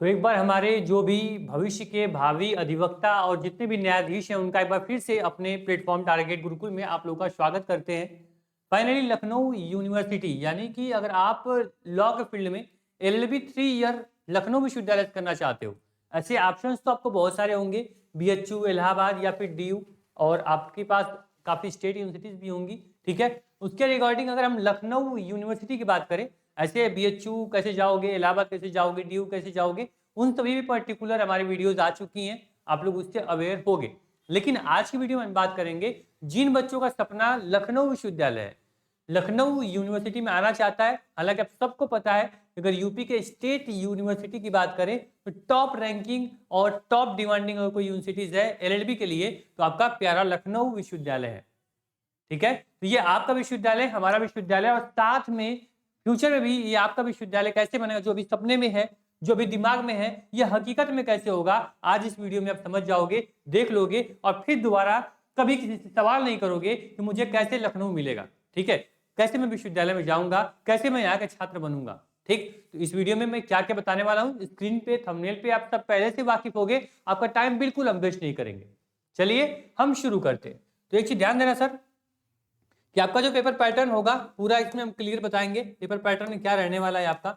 तो एक बार हमारे जो भी भविष्य के भावी अधिवक्ता और जितने भी न्यायाधीश हैं उनका एक बार फिर से अपने प्लेटफॉर्म टारगेट गुरुकुल में आप लोगों का स्वागत करते हैं। फाइनली लखनऊ यूनिवर्सिटी यानी कि अगर आप लॉ के फील्ड में एलएलबी 3 ईयर लखनऊ विश्वविद्यालय से करना चाहते हो, ऐसे ऑप्शंस तो आपको बहुत सारे होंगे, बीएचयू इलाहाबाद या फिर डीयू, और आपके पास काफ़ी स्टेट यूनिवर्सिटीज़ भी होंगी। ठीक है, उसके रिगार्डिंग अगर हम लखनऊ यूनिवर्सिटी की बात करें, ऐसे बीएचयू कैसे जाओगे, इलाहाबाद कैसे जाओगे, डीयू कैसे जाओगे, उन सभी भी पर्टिकुलर हमारी वीडियोस आ चुकी हैं, आप लोग उससे अवेयर होगे। लेकिन आज की वीडियो में हम बात करेंगे जिन बच्चों का सपना लखनऊ विश्वविद्यालय है, लखनऊ यूनिवर्सिटी में आना चाहता है। हालांकि आप सबको पता है, अगर यूपी के स्टेट यूनिवर्सिटी की बात करें तो टॉप रैंकिंग और टॉप डिमांडिंग अगर कोई यूनिवर्सिटीज है एलएलबी के लिए तो आपका प्यारा लखनऊ विश्वविद्यालय है। ठीक है, तो ये आपका विश्वविद्यालय, हमारा विश्वविद्यालय, और साथ में फ्यूचर में भी ये आपका विश्वविद्यालय कैसे बनेगा, जो अभी सपने में है, जो अभी दिमाग में है, ये हकीकत में कैसे होगा, आज इस वीडियो में आप समझ जाओगे, देख लोगे, और फिर दोबारा कभी किसी से सवाल नहीं करोगे कि मुझे कैसे लखनऊ मिलेगा। ठीक है, कैसे मैं विश्वविद्यालय में जाऊंगा, कैसे मैं यहाँ का छात्र बनूंगा। ठीक, तो इस वीडियो में मैं क्या क्या बताने वाला हूँ, स्क्रीन पे थंबनेल पे आप सब पहले से वाकिफ हो गए, आपका टाइम बिल्कुल हम वेस्ट नहीं करेंगे। चलिए हम शुरू करते हैं। तो एक चीज ध्यान देना सर, कि आपका जो पेपर पैटर्न होगा पूरा इसमें हम क्लियर बताएंगे, पेपर पैटर्न क्या रहने वाला है आपका,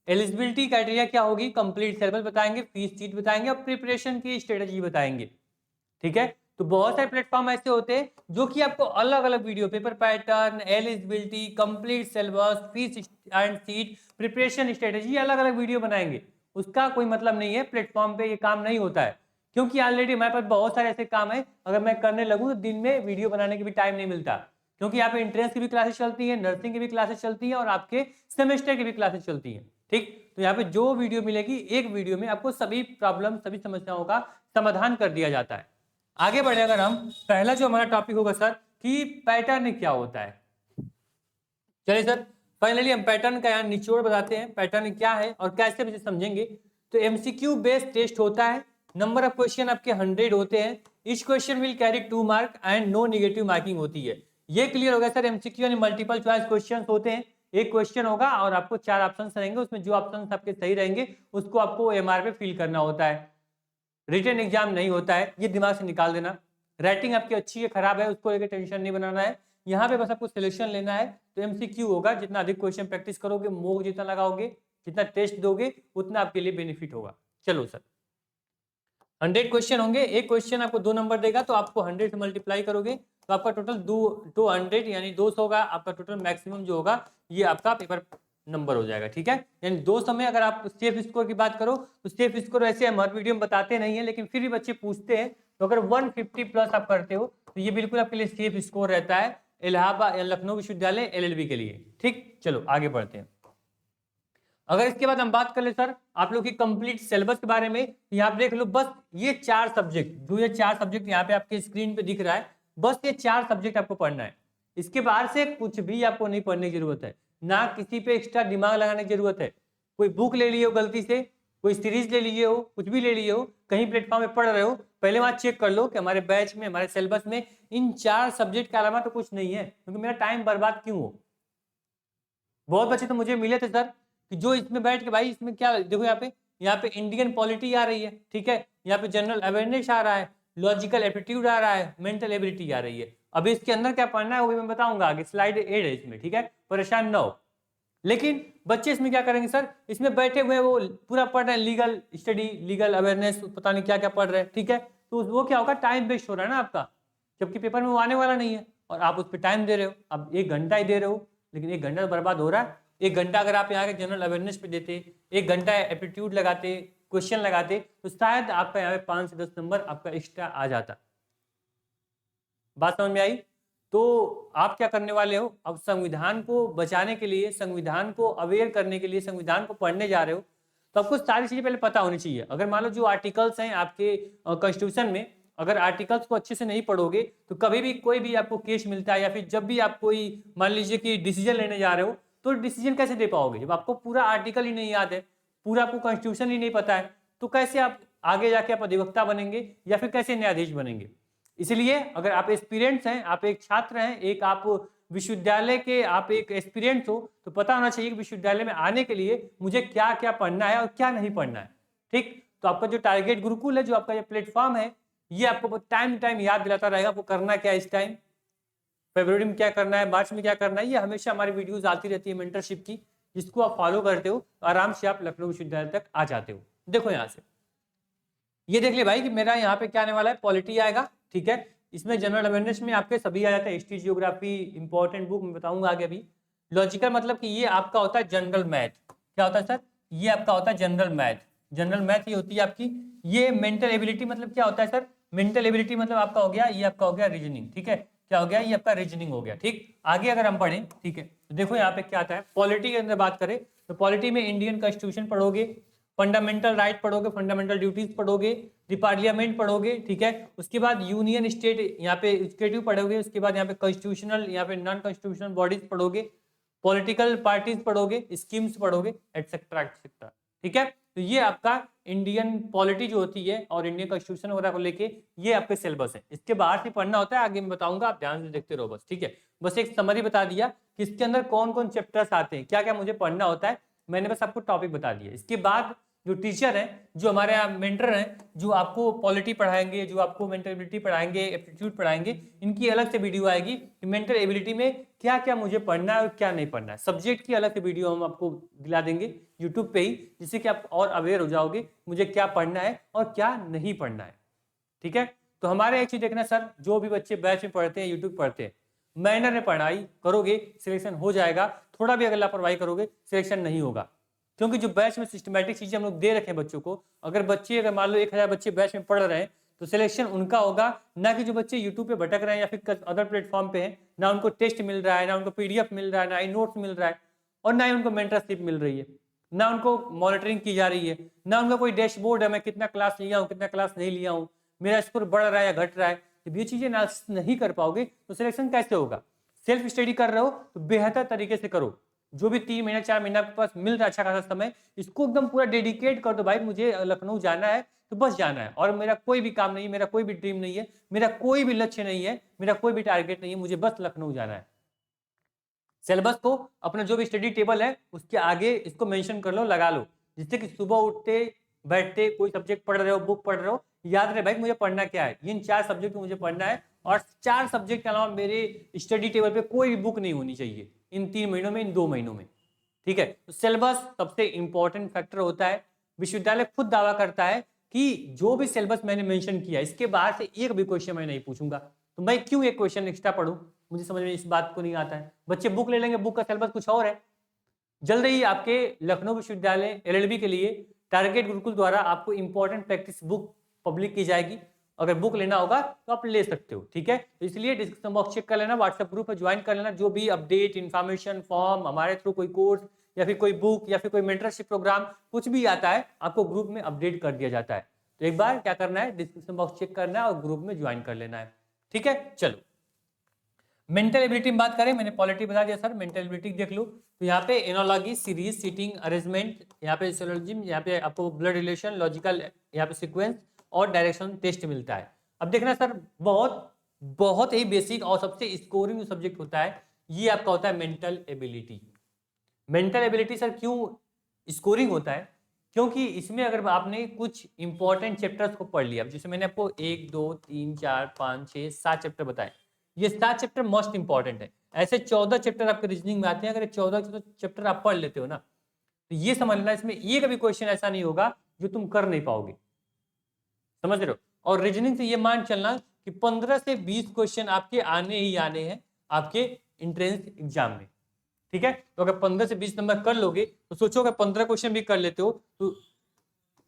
एलिजिबिलिटी क्राइटेरिया क्या होगी, कंप्लीट सिलेबस बताएंगे, फीस सीट बताएंगे, और प्रिपरेशन की स्ट्रेटजी बताएंगे। ठीक है, तो बहुत सारे प्लेटफॉर्म ऐसे होते हैं जो कि आपको अलग अलग video, paper pattern, eligibility, complete syllabus, fees and seat, preparation strategy, अलग अलग वीडियो बनाएंगे। उसका कोई मतलब नहीं है, प्लेटफॉर्म पे ये काम नहीं होता है, क्योंकि ऑलरेडी हमारे पास बहुत सारे ऐसे काम है, अगर मैं करने लगूँ तो दिन में वीडियो बनाने के भी टाइम नहीं मिलता, क्योंकि यहाँ पे एंट्रेंस की भी क्लासेस चलती है, नर्सिंग की भी क्लासेस चलती है, और आपके सेमेस्टर की भी क्लासेस चलती है। ठीक, तो यहाँ पे जो वीडियो मिलेगी, एक वीडियो में आपको सभी प्रॉब्लम, सभी समस्याओं का समाधान कर दिया जाता है। आगे बढ़े अगर हम, पहला जो हमारा टॉपिक होगा सर कि पैटर्न क्या होता है। चलिए सर, फाइनली हम पैटर्न का यहाँ निचोड़ बताते हैं, पैटर्न क्या है और कैसे इसे समझेंगे। तो एमसीक्यू बेस्ड टेस्ट होता है, नंबर ऑफ क्वेश्चन आपके 100 होते हैं, each question will carry 2 mark and no negative marking होती है। ये क्लियर हो गया सर। एमसीक्यू यानी मल्टीपल चॉइस क्वेश्चन होते हैं, एक क्वेश्चन होगा और आपको 4 ऑप्शन रहेंगे, उसमें जो ऑप्शन आपके सही रहेंगे उसको आपको एमआर पे फिल करना होता है। रिटन एग्जाम नहीं होता है, ये दिमाग से निकाल देना। राइटिंग आपकी अच्छी है खराब है उसको लेकर टेंशन नहीं बनाना है, यहाँ पे बस आपको सिलेक्शन लेना है। तो एमसीक्यू होगा, जितना अधिक क्वेश्चन प्रैक्टिस करोगे, मॉक जितना लगाओगे, जितना टेस्ट दोगे, उतना आपके लिए बेनिफिट होगा। चलो सर, 100 क्वेश्चन होंगे, एक क्वेश्चन आपको 2 नंबर देगा, तो आपको 100 से मल्टीप्लाई करोगे तो आपका टोटल 200 यानी 200 होगा आपका टोटल मैक्सिमम जो होगा, ये आपका पेपर नंबर हो जाएगा। ठीक है, यानी 200 में अगर आप सेफ स्कोर की बात करो तो सेफ स्कोर ऐसे हम हर वीडियो में बताते नहीं है, लेकिन फिर भी बच्चे पूछते हैं, तो अगर 150 प्लस आप करते हो तो ये बिल्कुल आपके लिए सेफ स्कोर रहता है इलाहाबाद या लखनऊ विश्वविद्यालय एलएलबी के लिए। ठीक, चलो आगे बढ़ते हैं। अगर इसके बाद हम बात कर ले सर आप लोग की कंप्लीट सिलेबस के बारे में, यहाँ पे देख लो, बस ये 4 सब्जेक्ट, जो ये 4 सब्जेक्ट यहाँ पे आपके स्क्रीन पे दिख रहा है, बस ये 4 सब्जेक्ट आपको पढ़ना है। इसके बाहर से कुछ भी आपको नहीं पढ़ने की जरूरत है, ना किसी पे एक्स्ट्रा दिमाग लगाने की जरूरत है। कोई बुक ले लिए हो गलती से, कोई सीरीज ले लिए हो, कुछ भी ले लिए हो, कहीं प्लेटफॉर्म में पढ़ रहे हो, पहले वहां चेक कर लो कि हमारे बैच में, हमारे सिलेबस में इन 4 सब्जेक्ट के अलावा तो कुछ नहीं है, क्योंकि मेरा टाइम बर्बाद क्यों हो। बहुत बच्चे तो मुझे मिले थे सर कि जो इसमें बैठ के, भाई इसमें क्या देखो, यहाँ पे इंडियन पॉलिटी आ रही है, ठीक है, यहाँ पे जनरल अवेयरनेस आ रहा है, लॉजिकल एप्टीट्यूड आ रहा है, मेंटल एबिलिटी आ रही है। अभी इसके अंदर क्या पढ़ना है वो भी मैं बताऊंगा आगे, स्लाइड 8 है इसमें। ठीक है, परेशान ना हो। लेकिन बच्चे इसमें क्या करेंगे सर, इसमें बैठे हुए वो पूरा पढ़ रहे हैं, लीगल स्टडी, लीगल अवेयरनेस, पता नहीं क्या क्या पढ़ रहे हैं। ठीक है, तो वो क्या होगा, टाइम वेस्ट हो रहा है ना आपका, जबकि पेपर में वो आने वाला नहीं है, और आप उस पर टाइम दे रहे हो, अब 1 घंटा ही दे रहे हो, लेकिन 1 घंटा तो बर्बाद हो रहा है। 1 घंटा अगर आप यहाँ के जनरल अवेयरनेस पे देते, 1 घंटा एप्टीट्यूड लगाते, क्वेश्चन लगाते, तो शायद आपका यहाँ पे 5 से 10 नंबर आपका एक्स्ट्रा आ जाता। बात समझ में आई? तो आप क्या करने वाले हो, अब संविधान को बचाने के लिए, संविधान को अवेयर करने के लिए, संविधान को पढ़ने जा रहे हो, तो आपको सारी चीजें पहले पता होनी चाहिए। अगर मान लो जो आर्टिकल्स हैं आपके कॉन्स्टिट्यूशन में, अगर आर्टिकल्स को अच्छे से नहीं पढ़ोगे तो कभी भी कोई भी आपको केस मिलता है, या फिर जब भी आप कोई मान लीजिए कि डिसीजन लेने जा रहे हो, तो डिसीजन कैसे दे पाओगे जब आपको पूरा आर्टिकल ही नहीं याद है, पूरा आपको कॉन्स्टिट्यूशन ही नहीं पता है, तो कैसे आप आगे जाके आप अधिवक्ता बनेंगे या फिर कैसे न्यायाधीश बनेंगे। इसलिए अगर आप एक्सपीरियंस हैं, आप एक छात्र हैं, एक आप विश्वविद्यालय के आप एक एक्सपीरियंस हो, तो पता होना चाहिए कि विश्वविद्यालय में आने के लिए मुझे क्या क्या पढ़ना है और क्या नहीं पढ़ना है। ठीक, तो आपका जो टारगेट गुरुकुल है, जो आपका ये प्लेटफॉर्म है, ये आपको टाइम टू टाइम याद दिलाता रहेगा आपको करना क्या है, इस टाइम फरवरी में क्या करना है, मार्च में क्या करना है। ये हमेशा हमारी वीडियोस आती रहती है मेंटरशिप की, जिसको आप फॉलो करते हो तो आराम से आप लखनऊ विश्वविद्यालय तक आ जाते हो। देखो यहाँ से ये देख ले भाई कि मेरा यहाँ पे क्या आने वाला है, पॉलिटी आएगा, ठीक है। इसमें जनरल अवेयरनेस में आपके सभी आ जाते हैं, हिस्ट्री, जियोग्राफी, इंपॉर्टेंट बुक मैं बताऊंगा आगे अभी। लॉजिकल मतलब कि ये आपका होता है जनरल मैथ। क्या होता है सर? ये आपका होता है जनरल मैथ। जनरल मैथ ये होती है आपकी। ये मेंटल एबिलिटी मतलब क्या होता है सर? मेंटल एबिलिटी मतलब आपका हो गया, ये आपका हो गया रीजनिंग, ठीक है। क्या हो गया? ये आपका रीजनिंग हो गया, ठीक। आगे अगर हम पढ़ें, ठीक है, तो देखो यहाँ पे क्या आता है, पॉलिटी के अंदर बात करें तो पॉलिटी में इंडियन कॉन्स्टिट्यूशन पढ़ोगे, फंडामेंटल राइट पढ़ोगे, फंडामेंटल ड्यूटीज पढ़ोगे, पार्लियामेंट पढ़ोगे, ठीक है। उसके बाद यूनियन स्टेट यहाँ पे एग्जीक्यूटिव पढ़ोगे, उसके बाद यहाँ पे कॉन्स्टिट्यूशनल, यहाँ पे नॉन कॉन्स्टिट्यूशनल बॉडीज पढ़ोगे, पॉलिटिकल पार्टीज पढ़ोगे, स्कीम्स पढ़ोगे, एटसेट्रा एटसेट्रा, ठीक है। तो ये आपका इंडियन पॉलिटी जो होती है और इंडियन कॉन्स्टिट्यूशन वगैरह को लेके ये आपके सिलेबस है। इसके बाहर से पढ़ना होता है, आगे मैं बताऊंगा, आप ध्यान से देखते रहो बस, ठीक है। बस एक समरी बता दिया कि इसके अंदर कौन कौन चैप्टर्स आते हैं, क्या क्या मुझे पढ़ना होता है, मैंने बस आपको टॉपिक बता दिया। इसके बाद जो टीचर हैं, जो हमारे मेंटर हैं, जो आपको पॉलिटी पढ़ाएंगे, जो आपको मेंटल एबिलिटी पढ़ाएंगे, एप्टीट्यूड पढ़ाएंगे, इनकी अलग से वीडियो आएगी कि मेंटल एबिलिटी में क्या क्या मुझे पढ़ना है और क्या नहीं पढ़ना है। सब्जेक्ट की अलग से वीडियो हम आपको दिला देंगे यूट्यूब पे ही, जिससे कि आप और अवेयर हो जाओगे मुझे क्या पढ़ना है और क्या नहीं पढ़ना है, ठीक है। तो हमारे एक चीज देखना सर, जो भी बच्चे बैच में पढ़ते हैं, यूट्यूब पढ़ते हैं, मैनर में पढ़ाई करोगे सिलेक्शन हो जाएगा। थोड़ा भी अगर लापरवाही करोगे सिलेक्शन नहीं होगा, क्योंकि जो बैच में सिस्टमैटिक चीजें हम लोग दे रखे हैं बच्चों को, अगर मान लो 1000 बच्चे बैच में पढ़ रहे हैं तो सिलेक्शन उनका होगा, ना कि जो बच्चे यूट्यूब पे भटक रहे हैं या फिर अदर प्लेटफॉर्म पे हैं, ना उनको टेस्ट मिल रहा है, ना उनको पीडीएफ मिल रहा है, ना ही नोट्स मिल रहा है, और ना ही उनको मेंटरशिप मिल रही है, ना उनको मॉनिटरिंग की जा रही है, ना उनका कोई डैशबोर्ड है, मैं कितना क्लास लिया हूँ, कितना क्लास नहीं लिया हूँ, मेरा स्कोर बढ़ रहा है या घट रहा है। जब ये चीजें एनालिसिस नहीं कर पाओगे तो सिलेक्शन कैसे होगा? सेल्फ स्टडी कर रहे हो तो बेहतर तरीके से करो, जो भी 3 महीना 4 महीना आपके पास मिल रहा है अच्छा खासा समय, इसको एकदम पूरा डेडिकेट कर दो भाई, मुझे लखनऊ जाना है तो बस जाना है, और मेरा कोई भी काम नहीं है, मेरा कोई भी ड्रीम नहीं है, मेरा कोई भी लक्ष्य नहीं है, मेरा कोई भी टारगेट नहीं है, मुझे बस लखनऊ जाना है। सिलेबस को अपना जो भी स्टडी टेबल है उसके आगे इसको मेंशन कर लो, लगा लो, जिससे कि सुबह उठते बैठते कोई सब्जेक्ट पढ़ रहे हो, बुक पढ़ रहे हो, याद रहे भाई मुझे पढ़ना क्या है, इन 4 सब्जेक्ट मुझे पढ़ना है, और 4 सब्जेक्ट के अलावा मेरे स्टडी टेबल पे कोई भी बुक नहीं होनी चाहिए इन 3 महीनों में, इन 2 महीनों में, ठीक है। तो सिलेबस सबसे इंपॉर्टेंट फैक्टर होता है। विश्वविद्यालय खुद दावा करता है कि जो भी सिलेबस मैंने मेंशन किया इसके बाहर से एक भी क्वेश्चन मैं नहीं पूछूंगा, तो मैं क्यों एक क्वेश्चन एक्स्ट्रा पढ़ूं? मुझे समझ में इस बात को नहीं आता है। बच्चे बुक ले लेंगे, बुक का सिलेबस कुछ और है। जल्द ही आपके लखनऊ विश्वविद्यालय एलएलबी के लिए टारगेट गुरुकुल द्वारा आपको इंपॉर्टेंट प्रैक्टिस बुक पब्लिक की जाएगी, अगर बुक लेना होगा तो आप ले सकते हो, ठीक है। तो इसलिए डिस्क्रिप्शन बॉक्स चेक कर लेना, व्हाट्सएप ग्रुप में ज्वाइन कर लेना, जो भी अपडेट इन्फॉर्मेशन फॉर्म हमारे थ्रू कोई कोर्स या फिर कोई बुक या फिर कोई मेंटरशिप प्रोग्राम कुछ भी आता है आपको ग्रुप में अपडेट कर दिया जाता है। तो एक बार क्या करना है, डिस्क्रिप्शन बॉक्स चेक करना है और ग्रुप में ज्वाइन कर लेना है, ठीक है। चलो मेंटल एबिलिटी में बात करें, मैंने पॉलिटी बता दिया सर, मेंटल एबिलिटी देख लो तो यहाँ पे एनोलॉजी, सीरीज, सीटिंग अरेंजमेंट, यहाँ पे सिलोजिज्म, यहाँ पे आपको ब्लड रिलेशन, लॉजिकल, यहाँ पे सीक्वेंस और डायरेक्शन टेस्ट मिलता है। अब देखना सर बहुत बहुत ही बेसिक और सबसे स्कोरिंग सब्जेक्ट होता है, ये आपका होता है mental ability. Mental ability sir क्यों स्कोरिंग होता है? क्योंकि इसमें अगर आपने कुछ इंपॉर्टेंट चैप्टर्स को पढ़ लिया, जैसे मैंने आपको 1 2 3 4 5 6 7 चैप्टर बताए, ये 7 चैप्टर मोस्ट इंपॉर्टेंट है। ऐसे 14 चैप्टर आपके रीजनिंग में आते हैं, अगर 14 चैप्टर आप पढ़ लेते हो ना तो ये समझ लेना इसमें एक भी क्वेश्चन ऐसा नहीं होगा जो तुम कर नहीं पाओगे, समझ रहे हो। और रीजनिंग से ये मान चलना कि 15 से 20 क्वेश्चन आपके आने ही आने हैं आपके एंट्रेंस एग्जाम में, ठीक है। तो अगर 15 से 20 नंबर कर लोगे तो सोचो अगर 15 क्वेश्चन भी कर लेते हो तो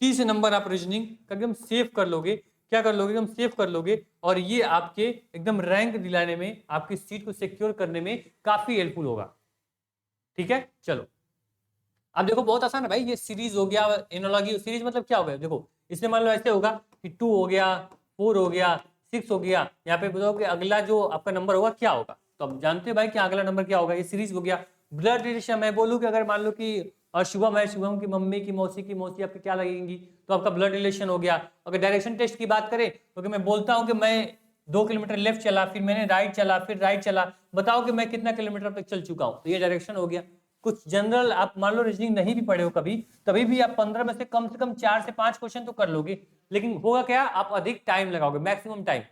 30 नंबर आप रीजनिंग एकदम सेव कर लोगे, क्या कर लोगे, एकदम सेव कर लोगे, और ये आपके एकदम रैंक दिलाने में, आपकी सीट को सिक्योर करने में काफी हेल्पफुल होगा, ठीक है। चलो अब देखो बहुत आसान है भाई, ये सीरीज हो गया, एनोलॉजी, सीरीज मतलब क्या हो गया, देखो इसमें मान लो ऐसे होगा कि 2 हो गया, 4 हो गया, 6 हो गया, यहाँ पे बताओ कि अगला जो आपका नंबर होगा क्या होगा, तो अब जानते हो भाई कि अगला नंबर क्या होगा, ये सीरीज हो गया। ब्लड रिलेशन मैं बोलूँ कि अगर मान लो कि और शुभम है, शुभम की मम्मी की मौसी आपकी क्या लगेंगी, तो आपका ब्लड रिलेशन हो गया। अगर डायरेक्शन टेस्ट की बात करें तो मैं बोलता हूँ कि मैं 2 किलोमीटर लेफ्ट चला, फिर मैंने राइट चला, फिर राइट चला, बताओ कि मैं कितना किलोमीटर तक चल चुका हूँ, तो ये डायरेक्शन हो गया, कुछ जनरल आप मान लो रीजनिंग नहीं भी पढ़े हो कभी, तभी भी आप 15 में से कम 4 से 5 क्वेश्चन तो कर लोगे। लेकिन होगा क्या, आप अधिक टाइम लगाओगे, मैक्सिमम टाइम।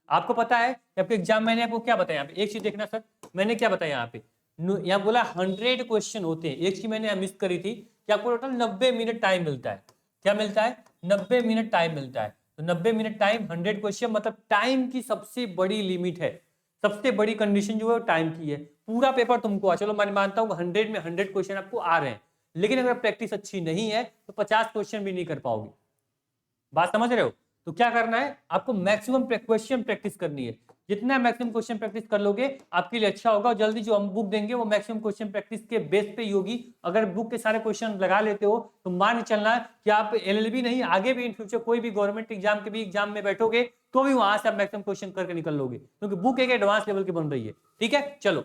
आपको पता है आपके एग्जाम, मैंने आपको क्या बताया, एक चीज देखना सर, मैंने क्या बताया यहाँ पे, यहाँ बोला 100 क्वेश्चन होते हैं। एक चीज मैंने मिस करी थी कि आपको टोटल 90 मिनट टाइम मिलता है। क्या मिलता है? 90 मिनट टाइम मिलता है। तो 90 मिनट टाइम, 100 क्वेश्चन, मतलब टाइम की सबसे बड़ी लिमिट है, सबसे बड़ी कंडीशन जो है टाइम की है। पूरा पेपर तुमको, चलो मैं मानता हूँ 100 में 100 क्वेश्चन आपको आ रहे हैं, लेकिन अगर प्रैक्टिस अच्छी नहीं है तो 50 क्वेश्चन भी नहीं कर पाओगे। बात समझ रहे हो? तो क्या करना है, आपको मैक्सिमम क्वेश्चन प्रैक्टिस करनी है। जितना मैक्सिमम क्वेश्चन प्रैक्टिस कर लोगे आपके लिए अच्छा होगा। और जल्दी जो हम बुक देंगे वो मैक्सिमम क्वेश्चन प्रैक्टिस के बेस पे ही होगी। अगर बुक के सारे क्वेश्चन लगा लेते हो तो मान के चलना कि आप एलएलबी नहीं, आगे भी इन फ्यूचर कोई भी गवर्नमेंट एग्जाम के भी एग्जाम में बैठोगे तो भी वहां से आप मैक्सिमम क्वेश्चन करके निकल लोगे, क्योंकि बुक एक एडवांस लेवल की बन रही है। ठीक है, चलो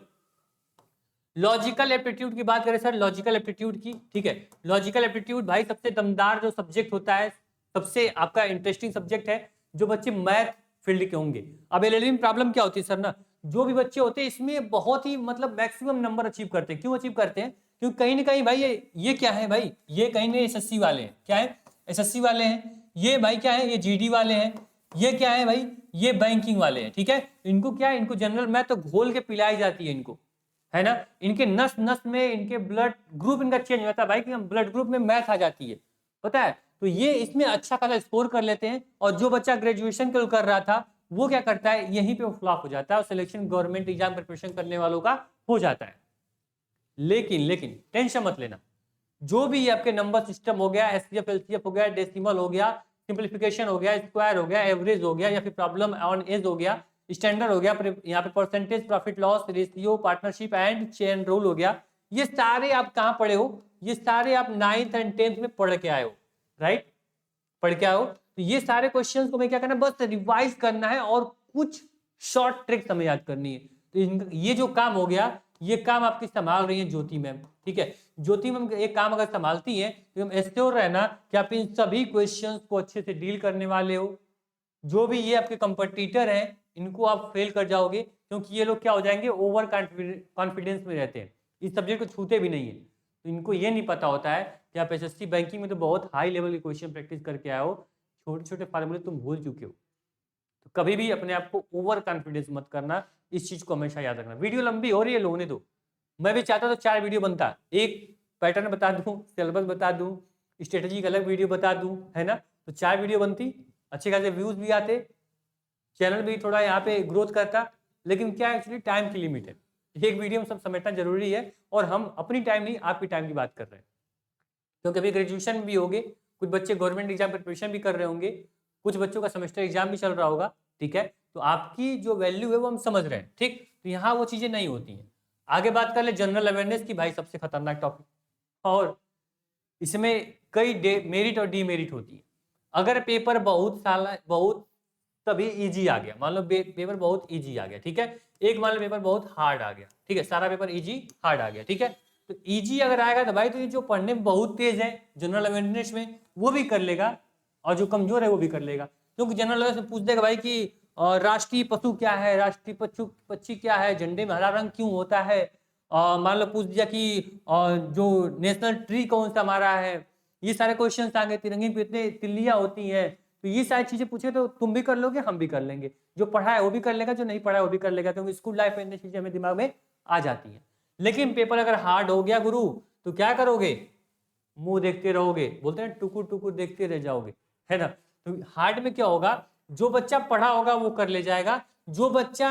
लॉजिकल एप्टीट्यूड की बात करें सर, लॉजिकल एप्टीट्यूड की। ठीक है, लॉजिकल एप्टीट्यूड भाई सबसे दमदार जो सब्जेक्ट होता है, सबसे आपका इंटरेस्टिंग सब्जेक्ट है जो बच्चे मैथ फील्ड के होंगे। अब एलएलबी में प्रॉब्लम क्या होती है सर ना, जो भी बच्चे होते हैं इसमें बहुत ही मतलब मैक्सिमम नंबर अचीव करते हैं। क्यों अचीव करते हैं? क्योंकि कहीं ना कहीं भाई ये क्या है भाई, ये कहीं ना एसएससी वाले हैं। क्या है? एसएससी वाले हैं। ये भाई क्या है, ये जीडी वाले हैं। ये क्या है भाई, ये बैंकिंग वाले हैं। ठीक है, इनको क्या है, इनको जनरल मैथ तो घोल के पिलाई जाती है इनको, है ना। इनके नस नस में, इनके ब्लड ग्रुप इनका चेंज होता है भाई, कि हम ब्लड ग्रुप में मैथ आ जाती है, पता है। तो ये इसमें अच्छा खासा स्कोर कर लेते हैं। और जो बच्चा ग्रेजुएशन कर रहा था वो क्या करता है, यहीं पे फ्लॉप हो जाता है और सिलेक्शन गवर्नमेंट एग्जाम प्रिपरेशन करने वालों का हो जाता है। लेकिन लेकिन टेंशन मत लेना, जो भी आपके नंबर सिस्टम हो गया, एचसीएफ एलसीएफ हो गया, डेसिमल हो गया, सिंप्लीफिकेशन हो गया, स्क्वायर हो गया, एवरेज हो गया, या फिर प्रॉब्लम ऑन एज हो गया, स्टैंडर्ड हो गया, यहाँ पे percentage, profit loss ratio, partnership and chain rule हो गया, ये सारे आप कहाँ पढ़े हो? ये सारे आप 9th एंड 10th में पढ़ के आए हो, राइट? पढ़ के आए हो। तो ये सारे क्वेश्चंस को मैं क्या करना है, बस रिवाइज करना है और कुछ शॉर्ट ट्रिक्स हमें याद करनी है। तो ये जो काम हो गया, ये काम आपकी संभाल रही है ज्योति मैम। ठीक है, ज्योति मैम एक काम अगर संभालती है तो हम एश्योर रहना कि आप इन सभी क्वेश्चंस को अच्छे से डील करने वाले हो। जो भी ये आपके कंपटीटर हैं इनको आप फेल कर जाओगे, क्योंकि ये लोग क्या हो जाएंगे, ओवर कॉन्फिडेंस में रहते हैं, इस सब्जेक्ट को छूते भी नहीं है। तो इनको ये नहीं पता होता है कि आप एसएससी बैंकिंग में तो बहुत हाई लेवल के क्वेश्चन प्रैक्टिस करके आए हो, छोटे छोटे फार्मूले तुम भूल चुके हो। तो कभी भी अपने आप को ओवर कॉन्फिडेंस मत करना, इस चीज को हमेशा याद रखना। वीडियो लंबी हो रही है, लोगों ने तो मैं भी चाहता तो 4 वीडियो बनता, एक पैटर्न बता दूं, सिलेबस बता दूं, स्ट्रेटेजी का अलग वीडियो बता दूं, है ना। तो 4 वीडियो बनती, अच्छे खासे व्यूज भी आते, चैनल भी थोड़ा यहाँ पे ग्रोथ करता। लेकिन क्या एक्चुअली टाइम की लिमिट है, एक वीडियो में सब समेटना जरूरी है। और हम अपनी टाइम नहीं, आपकी टाइम की बात कर रहे हैं, क्योंकि अभी ग्रेजुएशन भी होगे, कुछ बच्चे गवर्नमेंट एग्जाम प्रिपरेशन भी कर रहे होंगे, कुछ बच्चों का सेमेस्टर एग्जाम भी चल रहा होगा। ठीक है, तो आपकी जो वैल्यू है वो हम समझ रहे हैं। ठीक, तो यहाँ वो चीजें नहीं होती हैं। आगे बात कर ले जनरल अवेयरनेस की, भाई सबसे खतरनाक टॉपिक, और इसमें कई मेरिट और डीमेरिट होती है। अगर पेपर बहुत तभी इजी आ गया, मान लो पेपर बहुत इजी आ गया, ठीक है, एक मान लो पेपर बहुत हार्ड आ गया, ठीक है, सारा पेपर इजी हार्ड आ गया, ठीक है। तो इजी अगर आएगा तो भाई तो ये जो पढ़ने में बहुत तेज है जनरल अवेयरनेस में वो भी कर लेगा, और जो कमजोर है वो भी कर लेगा। क्योंकि जनरल अवेयरनेस में पूछ देगा भाई कि राष्ट्रीय पशु क्या है, राष्ट्रीय पक्षी क्या है, झंडे में हरा रंग क्यों होता है, मान लो पूछ दिया कि जो नेशनल ट्री कौन सा हमारा है, ये सारे क्वेश्चन आ गए, तिरंगे पे इतने तिल्लियां होती हैं। तो ये सारी चीजें पूछे तो तुम भी कर लोगे, हम भी कर लेंगे, जो पढ़ा है वो भी कर लेगा, जो नहीं पढ़ा है वो भी कर लेगा, क्योंकि स्कूल लाइफ में इतनी चीजें हमें दिमाग में आ जाती हैं। लेकिन पेपर अगर हार्ड हो गया गुरु, तो क्या करोगे, मुंह देखते रहोगे, बोलते हैं टुकुर टुकुर देखते रह जाओगे, है ना। तो हार्ड में क्या होगा, जो बच्चा पढ़ा होगा वो कर ले जाएगा, जो बच्चा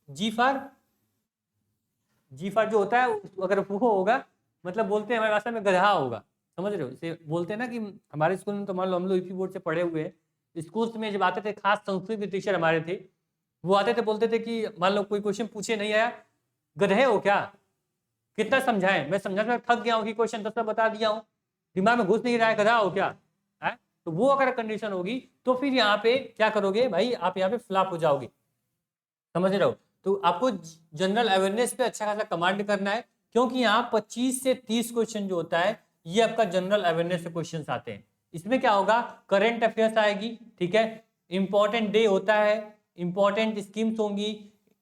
जी फार जो होता है अगर वो होगा, मतलब बोलते हैं हमारे भाषा में गधा होगा, समझ रहे हो। इसे बोलते हैं ना कि हमारे स्कूल में तो मान लो हम लोग यूपी बोर्ड से पढ़े हुए हैं, स्कूल में जब आते थे, खास संस्कृत के टीचर हमारे थे, वो आते थे, बोलते थे कि मान लो कोई क्वेश्चन पूछे नहीं आया, गधे हो क्या, कितना समझाएं, मैं समझा थक गया हूँ कि क्वेश्चन 10 बार बता दिया हूँ, दिमाग में घुस नहीं रहा है, गधा हो क्या है। तो वो अगर कंडीशन होगी तो फिर यहाँ पे क्या करोगे भाई, आप यहाँ पे फ्लॉप हो जाओगे, समझ रहे हो। तो आपको जनरल अवेयरनेस पे अच्छा खासा कमांड करना है, क्योंकि यहाँ 25 से 30 क्वेश्चन जो होता है ये आपका जनरल अवेयरनेस से क्वेश्चन आते हैं। इसमें क्या होगा, करंट अफेयर्स आएगी, ठीक है, इंपॉर्टेंट डे होता है, इंपॉर्टेंट स्कीम्स होंगी,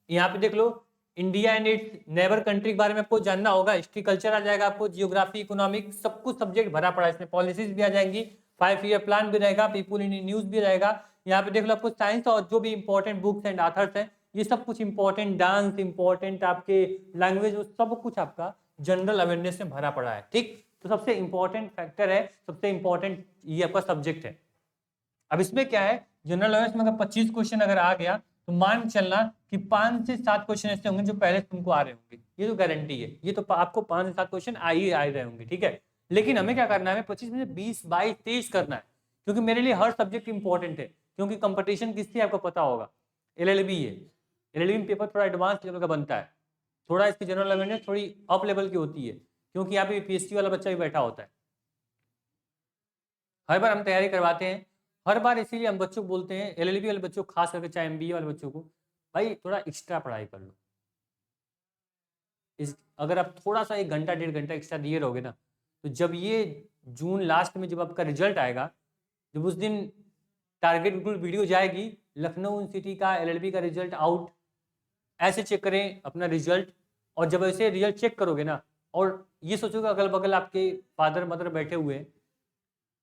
यहाँ पे देख लो, India and its neighbour country के बारे में आपको जानना होगा, हिस्ट्री कल्चर आ जाएगा, आपको जियोग्राफी इकोनॉमिक सब कुछ सब्जेक्ट भरा पड़ा है इसमें, पॉलिसीज भी आ जाएंगी, 5 ईयर प्लान भी रहेगा, पीपुल इन न्यूज भी रहेगा। यहाँ पे देख लो आपको साइंस और जो भी इंपॉर्टेंट बुक्स एंड ऑथर्स हैं ये सब कुछ इंपॉर्टेंट, डांस इंपॉर्टेंट, आपके लैंग्वेज सब कुछ आपका जनरल अवेयरनेस में भरा पड़ा है। ठीक, तो सबसे इंपॉर्टेंट फैक्टर है, सबसे इंपॉर्टेंट ये आपका सब्जेक्ट है। अब इसमें क्या है, जनरल अवेयरनेस में अगर 25 क्वेश्चन अगर आ गया तो मान चलना कि 5 से 7 क्वेश्चन ऐसे होंगे जो पहले तुमको आ रहे होंगे, ये तो गारंटी है, ये तो आपको 5 से 7 क्वेश्चन आ ही रहे होंगे। ठीक है, लेकिन हमें क्या करना है, हमें 25 में से 20, 22, 23 करना है, क्योंकि मेरे लिए हर सब्जेक्ट इंपॉर्टेंट है, क्योंकि कंपटीशन किससे आपको पता होगा, एलएलबी है। एलएलबी में पेपर थोड़ा एडवांस लेवल का बनता है, थोड़ा इसकी जनरल अवेयरनेस थोड़ी अप लेवल की होती है, क्योंकि यहाँ पे पीएचडी वाला बच्चा भी बैठा होता है। हर बार हम तैयारी करवाते हैं, हर बार, इसीलिए हम बच्चों को बोलते हैं, एलएलबी वाले बच्चों को खास करके, चाहे एमबीए वाले बच्चों को, भाई थोड़ा एक्स्ट्रा पढ़ाई कर लो। अगर आप थोड़ा सा 1 घंटा 1.5 घंटा एक्स्ट्रा दिए रहोगे ना, तो जब ये जून लास्ट में जब आपका रिजल्ट आएगा, जब उस दिन टारगेट बिल्कुल वीडियो जाएगी, लखनऊ यूनिवर्सिटी का एलएलबी का रिजल्ट आउट, ऐसे चेक करें अपना रिजल्ट, और जब ऐसे रिजल्ट चेक करोगे ना, और ये सोचोगे अगल बगल आपके फादर मदर बैठे हुए हैं,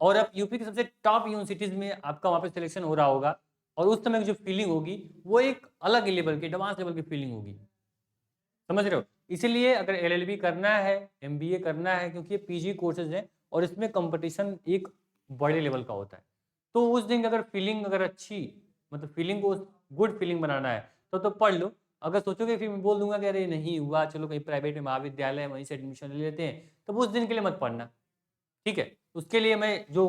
और अब यूपी के सबसे टॉप यूनिवर्सिटीज में आपका वहाँ पे सिलेक्शन हो रहा होगा, और उस समय की जो फीलिंग होगी वो एक अलग लेवल की, एडवांस लेवल की फीलिंग होगी, समझ रहे हो। इसीलिए अगर एलएलबी करना है, एमबीए करना है, क्योंकि ये पीजी कोर्सेज हैं और इसमें कंपटीशन एक बड़े लेवल का होता है, तो उस दिन अगर फीलिंग अगर अच्छी, मतलब फीलिंग को गुड फीलिंग बनाना है तो पढ़ लो। अगर सोचोगे फिर मैं बोल दूंगा कि अरे नहीं हुआ, चलो कहीं प्राइवेट में महाविद्यालय वहीं से एडमिशन ले लेते हैं, तो उस दिन के लिए मत पढ़ना। ठीक है, उसके लिए मैं जो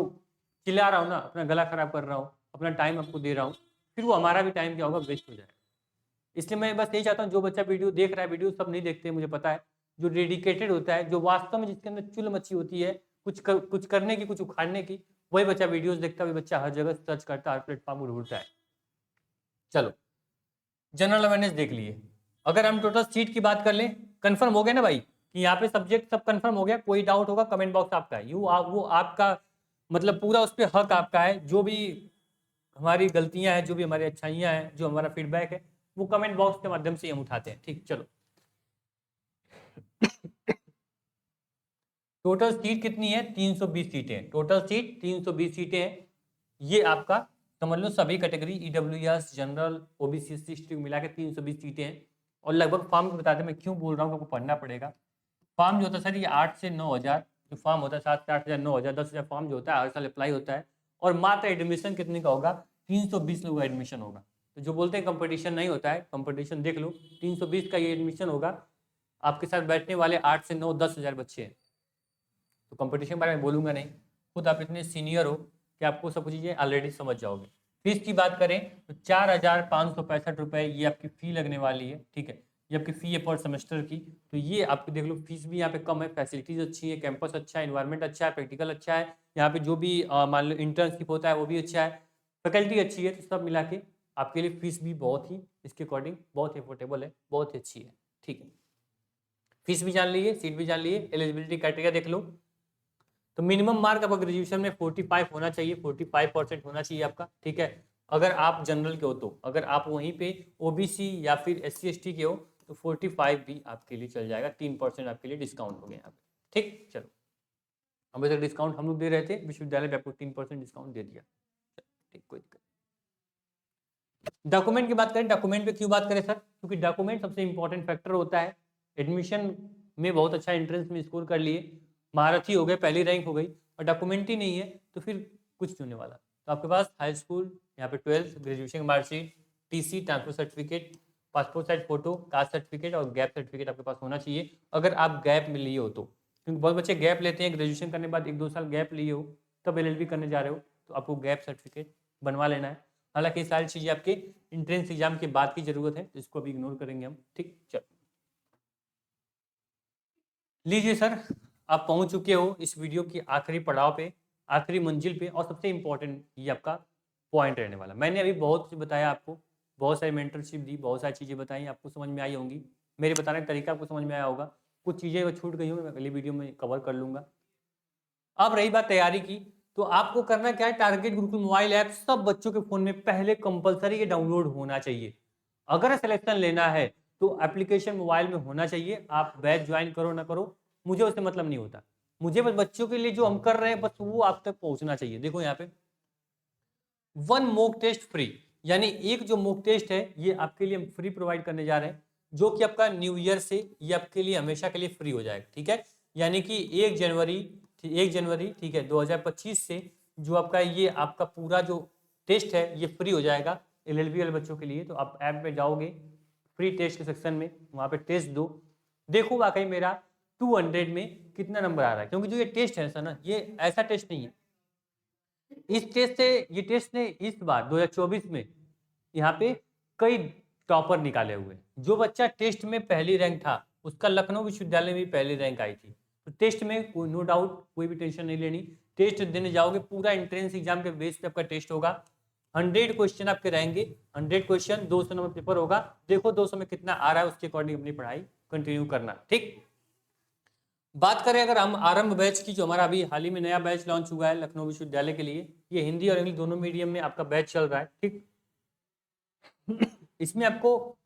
चिल्ला रहा हूँ ना, अपना गला खराब कर रहा हूँ, अपना टाइम आपको दे रहा हूँ, फिर वो हमारा भी टाइम क्या होगा, वेस्ट हो जाएगा। इसलिए मैं बस यही चाहता हूँ, जो बच्चा वीडियो देख रहा है, वीडियो सब नहीं देखते मुझे पता है, जो डेडिकेटेड होता है, जो वास्तव में जिसके अंदर चुल मची होती है कुछ करने की, कुछ उखाड़ने की, वही बच्चा वीडियोस देखता है, वही बच्चा हर जगह सर्च करता है, हर प्लेटफॉर्म को ढूंढता है। चलो, जनरल अवेयरनेस देख लिए। अगर हम टोटल सीट की बात कर लें, कंफर्म हो गया ना भाई कि यहाँ पे सब्जेक्ट सब कंफर्म हो गया, कोई डाउट होगा कमेंट बॉक्स आपका है, वो आपका मतलब पूरा उस पर हक आपका है, जो भी हमारी गलतियां हैं, जो भी हमारी अच्छाइयां हैं, जो हमारा फीडबैक है, वो कमेंट बॉक्स के माध्यम से हम उठाते हैं। ठीक, चलो। टोटल सीट कितनी है, 320 सीटें, टोटल सीट 320 सीटें हैं। ये आपका समझ लो सभी category, EWS, general, OBC, SC, ST मिला के 320 सीटें हैं। और लगभग फॉर्म को बताते मैं क्यों बोल रहा हूँ, आपको पढ़ना पड़ेगा। फॉर्म जो होता है सर, ये 8 से 9 हज़ार जो फॉर्म होता है, 7 से 8 हज़ार, 9 हज़ार, 10 हज़ार फॉर्म जो होता है हर साल अप्लाई होता है। और मात्र एडमिशन कितने का होगा, 320 लोगों का एडमिशन होगा। तो जो बोलते हैं कंपटीशन नहीं होता है, कंपटीशन देख लो, 320 का ये एडमिशन होगा। आपके साथ बैठने वाले 8 से 9, 10 हज़ार बच्चे हैं। तो कंपटीशन के बारे में बोलूंगा नहीं, खुद आप इतने सीनियर हो कि आपको सब चीज़ें ऑलरेडी समझ जाओगे। फीस की बात करें तो 4,565 रुपये ये आपकी फ़ी लगने वाली है। ठीक है, ये आपकी फ़ी है पर सेमेस्टर की। तो ये आपको देख लो, फीस भी यहाँ पे कम है, फैसिलिटीज़ अच्छी है, कैंपस अच्छा है, इन्वायरमेंट अच्छा है, प्रैक्टिकल अच्छा है, यहाँ पे जो भी मान लो इंटर्नशिप होता है वो भी अच्छा है, फैकल्टी अच्छी है, तो सब मिला के आपके लिए फीस भी बहुत ही इसके अकॉर्डिंग बहुत ही अफोर्डेबल है, बहुत ही अच्छी है। ठीक है, फीस भी जान लीजिए, सीट भी जान लीजिए, एलिजिबिलिटी क्राइटेरिया देख लो। तो मिनिमम मार्क आपका ग्रेजुएशन में 45 होना चाहिए, 45% होना चाहिए आपका। ठीक है, अगर आप जनरल के हो तो, अगर आप वहीं पे ओबीसी या फिर एससी एसटी के हो तो 45 भी आपके लिए चल जाएगा, 3% आपके लिए डिस्काउंट हो गया यहाँ पे। ठीक, चलो, हमें तक डिस्काउंट हम लोग दे रहे थे, विश्वविद्यालय में आपको 3% डिस्काउंट दे दिया। ठीक, कोई दिक्कत। डॉक्यूमेंट की बात करें, डॉक्यूमेंट पे क्यों बात करें सर, क्योंकि डॉक्यूमेंट सबसे इंपॉर्टेंट फैक्टर होता है। एडमिशन में बहुत अच्छा एंट्रेंस में स्कोर कर लिए, महारथी हो गए, पहली रैंक हो गई, और डॉक्यूमेंट ही नहीं है तो फिर कुछ नहीं होने वाला। तो आपके पास हाई स्कूल, यहाँ पे 12th, ग्रेजुएशन की marksheet, TC, transfer certificate, passport size photo, caste certificate और गैप सर्टिफिकेट आपके पास होना चाहिए, अगर आप गैप में लिए हो तो। क्योंकि बहुत बच्चे गैप लेते हैं, ग्रेजुएशन करने के बाद 1-2 साल गैप लिए हो, तब एलएलबी करने जा रहे हो, तो आपको गैप सर्टिफिकेट बनवा लेना है। हालांकि ये सारी चीज़ें आपके इंट्रेंस एग्जाम के बाद की जरूरत है, जिसको अभी इग्नोर करेंगे हम। ठीक, चलो लीजिए सर, आप पहुंच चुके हो इस वीडियो की आखिरी पड़ाव पे, आखिरी मंजिल पे, और सबसे इंपॉर्टेंट ये आपका पॉइंट रहने वाला। मैंने अभी बहुत कुछ बताया आपको, बहुत सारी मेंटरशिप दी, बहुत सारी चीज़ें बताई, आपको समझ में आई होंगी, मेरे बताने का तरीका आपको समझ में आया होगा। कुछ चीज़ें अगर छूट गई होंगी मैं अगली वीडियो में कवर कर लूँगा। अब रही बात तैयारी की, तो आपको करना क्या है, टारगेट गुरुकुल मोबाइल ऐप सब बच्चों के फ़ोन में पहले कंपलसरी ये डाउनलोड होना चाहिए। अगर सिलेक्शन लेना है तो एप्लीकेशन मोबाइल में होना चाहिए। आप बैच ज्वाइन करो ना करो, मुझे उससे मतलब नहीं होता। मुझे बस बच्चों के लिए जो हम कर रहे हैं बस वो आप तक पहुंचना चाहिए। देखो यहाँ पे 1 मॉक टेस्ट फ्री, यानी एक जो मॉक टेस्ट है ये आपके लिए हम फ्री प्रोवाइड करने जा रहे हैं, जो कि आपका न्यू ईयर से ये आपके लिए हमेशा के लिए फ्री हो जाएगा। ठीक है, यानी कि 1 जनवरी ठीक है 2025 से जो आपका ये आपका पूरा जो टेस्ट है ये फ्री हो जाएगा LLB वाले बच्चों के लिए। तो आप ऐप में जाओगे, फ्री टेस्ट के सेक्शन में वहाँ पे टेस्ट दो, देखो वाकई मेरा 200 में कितना नंबर आ रहा है। क्योंकि जो ये टेस्ट है ना, ये ऐसा टेस्ट नहीं है, ये टेस्ट ने इस बार 2024 में यहाँ पे कई टॉपर निकाले हुए। जो बच्चा टेस्ट में पहली रैंक था उसका लखनऊ विश्वविद्यालय में पहली रैंक आई थी। तो टेस्ट में कोई नो डाउट, कोई भी टेंशन नहीं लेनी। टेस्ट देने जाओगे, पूरा एंट्रेंस एग्जाम के बेस पे आपका टेस्ट होगा। 100 क्वेश्चन आपके रहेंगे, 100 क्वेश्चन, 200 नंबर पेपर होगा। देखो 200 में कितना आ रहा है, उसके अकॉर्डिंग अपनी पढ़ाई कंटिन्यू करना। ठीक, बात करें अगर हम आरंभ बैच की, जो हमारा अभी हाल ही में नया बैच लॉन्च हुआ है लखनऊ विश्वविद्यालय के लिए, ये हिंदी और इंग्लिश दोनों मीडियम में आपका बैच चल रहा है। ठीक, इसमें आपको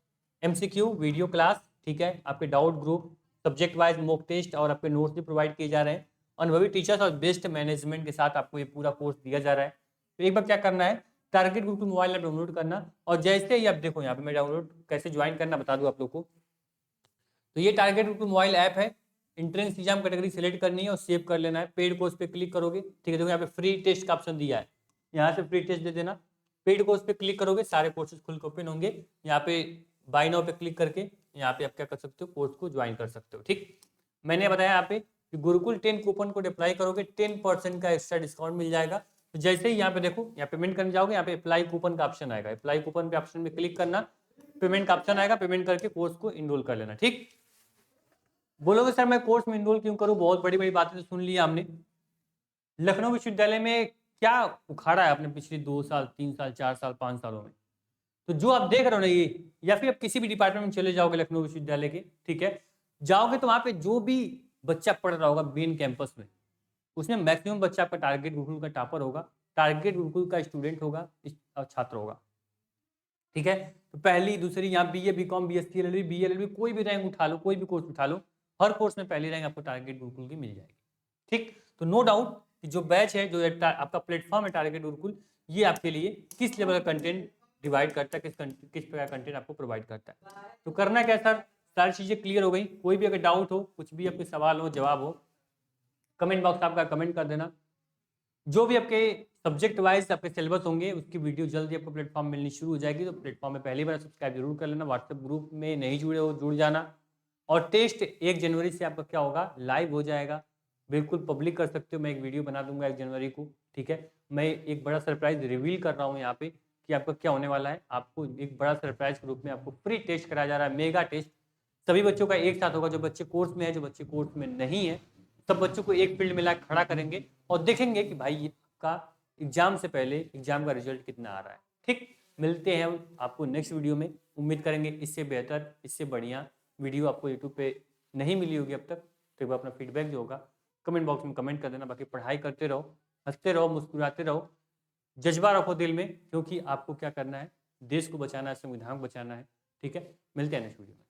MCQ वीडियो क्लास, ठीक है, आपके doubt group, subject wise mock test और आपके नोट्स भी प्रोवाइड किए जा रहे हैं। अनुभवी टीचर्स और बेस्ट मैनेजमेंट के साथ आपको ये पूरा कोर्स दिया जा रहा है। तो एक बार क्या करना है, target Gurukul mobile app download करना, और जैसे ही आप देखो यहाँ पे मैं डाउनलोड कैसे ज्वाइन करना बता दूं आप लोग को। तो ये टारगेट गुरुकुल मोबाइल ऐप है, एंट्रेंस एग्जाम कैटेगरी सेलेक्ट करनी है और सेव कर लेना है। पेड कोर्स पे क्लिक करोगे, ठीक है, देखो यहाँ पे फ्री टेस्ट का ऑप्शन दिया है, यहाँ से फ्री टेस्ट दे देना। पेड कोर्स पे क्लिक करोगे, सारे कोर्सेज खुल के ओपन होंगे। यहाँ पे बाय नाउ पे क्लिक करके यहाँ पे आप क्या कर सकते हो, कोर्स को ज्वाइन कर सकते हो। ठीक, मैंने बताया यहाँ पे कि गुरुकुल 10 कूपन कोड अप्लाई करोगे 10% का एक्स्ट्रा डिस्काउंट मिल जाएगा। तो जैसे ही यहाँ पे देखो, यहाँ पेमेंट करने जाओगे, यहाँ पे अप्लाई कूपन का ऑप्शन आएगा, अप्लाई कूपन पे ऑप्शन में क्लिक करना, पेमेंट का ऑप्शन आएगा, पेमेंट करके कोर्स को इनरोल कर लेना। ठीक, बोलोगे सर मैं कोर्स में इनरोल क्यों करूं, बहुत बड़ी बड़ी बातें तो सुन ली हमने। लखनऊ विश्वविद्यालय में क्या उखाड़ा है आपने पिछले 2 साल 3 साल 4 साल 5 सालों में। तो जो आप देख रहे हो ना ये, या फिर आप किसी भी डिपार्टमेंट में चले जाओगे लखनऊ विश्वविद्यालय के, ठीक है, जाओगे तो वहां पे जो भी बच्चा पढ़ रहा होगा मेन कैंपस में, उसमें मैक्सिमम बच्चा आपका टारगेट गुरुकुल का टॉपर होगा, टारगेट गुरुकुल का स्टूडेंट होगा और छात्र होगा। ठीक है, तो पहली दूसरी यहाँ BA BCom BSc LLB BLLB कोई भी रैंक उठा लो, कोई भी कोर्स उठा लो, हर कोर्स में पहली रैंक आपको टारगेट गुरुकुल की मिल जाएगी। ठीक, तो नो डाउट कि जो बैच है, जो आपका प्लेटफॉर्म है टारगेट गुरुकुल, ये आपके लिए किस लेवल का कंटेंट डिवाइड करता है, किस प्रकार कंटेंट आपको प्रोवाइड करता है। तो करना क्या सर, सारी चीजें क्लियर हो गई। कोई भी अगर डाउट हो, कुछ भी आपके सवाल हो, जवाब हो, कमेंट बॉक्स आपका कमेंट कर देना। जो भी आपके सब्जेक्ट वाइज आपके सिलेबस होंगे उसकी वीडियो जल्दी आपको प्लेटफॉर्म मिलनी शुरू हो जाएगी। तो प्लेटफॉर्म में पहली बार सब्सक्राइब जरूर कर लेना, व्हाट्सएप ग्रुप में नहीं जुड़े हो जुड़ जाना। और टेस्ट 1 जनवरी से आपका क्या होगा, लाइव हो जाएगा, बिल्कुल पब्लिक कर सकते हो। मैं एक वीडियो बना दूंगा 1 जनवरी को, ठीक है। मैं एक बड़ा सरप्राइज रिवील कर रहा हूँ यहाँ पे कि आपका क्या होने वाला है। आपको एक बड़ा सरप्राइज के रूप में आपको फ्री टेस्ट कराया जा रहा है, मेगा टेस्ट। सभी बच्चों का एक साथ होगा, जो बच्चे कोर्स में है, जो बच्चे कोर्स में नहीं है, सब बच्चों को एक फील्ड में ला खड़ा करेंगे और देखेंगे कि भाई का एग्जाम से पहले एग्जाम का रिजल्ट कितना आ रहा है। ठीक, मिलते हैं आपको नेक्स्ट वीडियो में। उम्मीद करेंगे इससे बेहतर, इससे बढ़िया वीडियो आपको यूट्यूब पे नहीं मिली होगी अब तक। तो एक बार अपना फीडबैक जो होगा कमेंट बॉक्स में कमेंट कर देना। बाकी पढ़ाई करते रहो, हंसते रहो, मुस्कुराते रहो, जज्बा रखो दिल में, क्योंकि आपको क्या करना है, देश को बचाना है, संविधान को बचाना है। ठीक है, मिलते हैं नेक्स्ट वीडियो में।